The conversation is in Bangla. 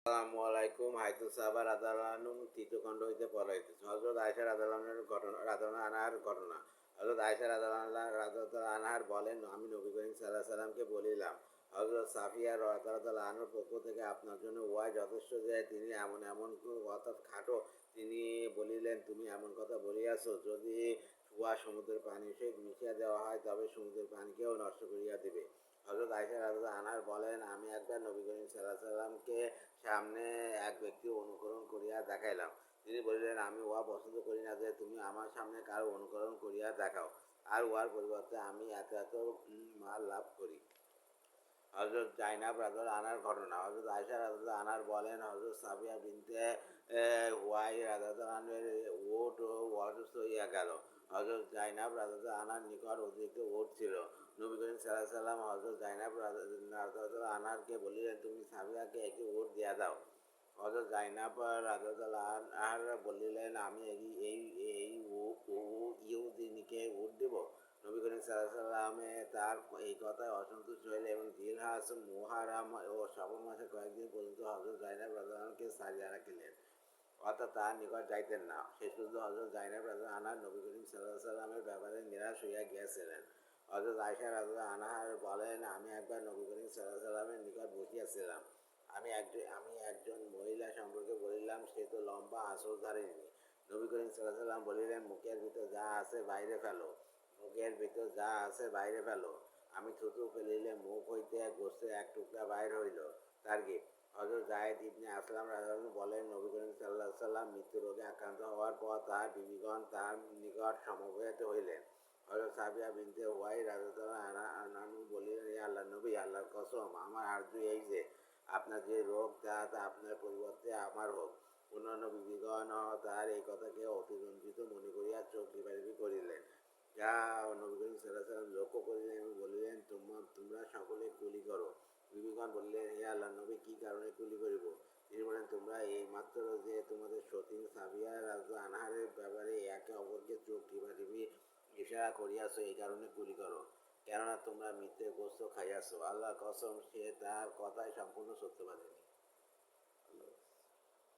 আসসালামু আলাইকুম। হাইতু সাহাবা রাদিয়াল্লাহু তৃতীয় খণ্ড হইতে পড়াইতেছে। হযরত আয়েশা রাদিয়াল্লাহু আনহার ঘটনা। হযরত আয়েশা রাদিয়াল্লাহু আনহা বলেন, আমি নবী করিম সাল্লাল্লাহু আলাইহি সাল্লামকে বলিলাম, হযরত সাফিয়া রাদিয়াল্লাহু আনহার পক্ষ থেকে আপনার জন্য উহাই যথেষ্ট যে তিনি এমন অর্থাৎ খাটো। তিনি বলিলেন, তুমি এমন কথা বলিয়াছ, যদি উহা সমুদ্রের পানির সহিত মিশিয়া দেওয়া হয় তবে সমুদ্রের পানিকেও নষ্ট করিয়া দিবে। হযরত আয়েশা রাদিয়াল্লাহু আনহা বলেন, আমি একবার নবী করিম সাল্লাল্লাহু আলাইহি সাল্লামকে সামনে এক ব্যক্তি অনুকরণ করিয়া দেখাইলাম। তিনি বলিলেন, আমি উহা পছন্দ করি না যে তুমি আমার সামনে কারো অনুকরণ করিয়া দেখাও, আর উহার পরিবর্তে আমি এত মাল লাভ করি। হযরত জাইনাব রাদিয়াল্লাহু আনহার ঘটনা। হযরত আয়েশা রাদিয়াল্লাহু আনহা বলেন, হযরত সাফিয়া বিনতে হুয়াই রাদিয়াল্লাহু আনহার উট অসুস্থ হইয়া গেল। হযরত জাইনাব রাদিয়াল্লাহু আনহার নিকট অতিরিক্ত উট ছিল। নবী করিম সাল্লাল্লাহু আলাইহি ওয়াসাল্লাম হযরত জাইনাব রাদিয়াল্লাহু আনহাকে বলিলেন, তুমি সাফিয়াকে একটি উট দিয়া দাও। হযরত জাইনাব রাদিয়াল্লাহু আনহা বলিলেন, আমি এই ইহুদীকে উট দিব? নবী করিম সাল্লাল্লাহু আলাইহি ওয়াসাল্লাম তার এই কথায় অসন্তুষ্ট হইলেন এবং জিলহজ, মুহাররম ও সফর মাসে কয়েকদিন পর্যন্ত হযরত জাইনাব রাদিয়াল্লাহু আনহাকে ছাড়িয়া রাখিলেন, অর্থাৎ তাহার নিকট যাইতেন না। শেষ পর্যন্ত হযরত জাইনাব রাদিয়াল্লাহু আনহা নবী করিম সাল্লাল্লাহু আলাইহি ওয়াসাল্লামের ব্যাপারে নিরাশ হইয়া গিয়াছিলেন। হযরত আয়েশা রাদিয়াল্লাহু আনহা বলেন, আমি একবার নবী করিম সাল্লাল্লাহু আলাইহি ওয়াসাল্লামের নিকট বসিয়াছিলাম। আমি একজন মহিলা সম্পর্কে বলিলাম, সে তো লম্বা আঁচলধারিণী। নবী করিম সাল্লাল্লাহু আলাইহি ওয়াসাল্লাম বলিলেন, মুখের ভিতর যা আছে বাইরে ফেলো, মুখের ভিতর যা আছে বাইরে ফেলো। আমি থুথু ফেলিলে মুখ হইতে গোস্তের এক টুকরা বাইর হইল। তারগিব। হযরত যায়েদ ইবনে আসলাম রাদিয়াল্লাহু বলেন, নবী করিম সাল্লাল্লাহু আলাইহি ওয়াসাল্লাম মৃত্যু রোগে আক্রান্ত হওয়ার পর তাঁর বিবিগণ তাঁর নিকট সমবেত হইলেন। হযরত সাফিয়া বিনতে হুয়াই রাদিয়াল্লাহু আনহা বলিলেন, হে আল্লাহর নবী, আল্লাহর কসম, আমার আরজু এই যে আপনার যে রোগ তা আপনার পরিবর্তে আমার হোক। অন্যান্য বিবিগণ তার এই কথাকে অতিরঞ্জিত মনে করিয়া চোখ টিপাটিপি করিলেন, যা নবী করিম সাল্লাল্লাহু আলাইহি ওয়াসাল্লাম লক্ষ্য করিলেন এবং বলিলেন, তোমরা সকলে কুলি করো। বিবিগণ বললেন, হে আল্লাহর নবী, কি কারণে কুলি করিব? তিনি বলেন, তোমরা এইমাত্র যে তোমাদের সতীন সাফিয়া রাদিয়াল্লাহু আনহার ব্যাপারে একে অপরকে চোখ টিপাটিপি ইশারা করিয়াছ, এই কারণে কুলি করো, কেননা তোমরা মৃত্যুর গোস্ত খাইয়াছ। আল্লাহর কসম, সে তার কথায় সম্পূর্ণ সত্যবাদিনী।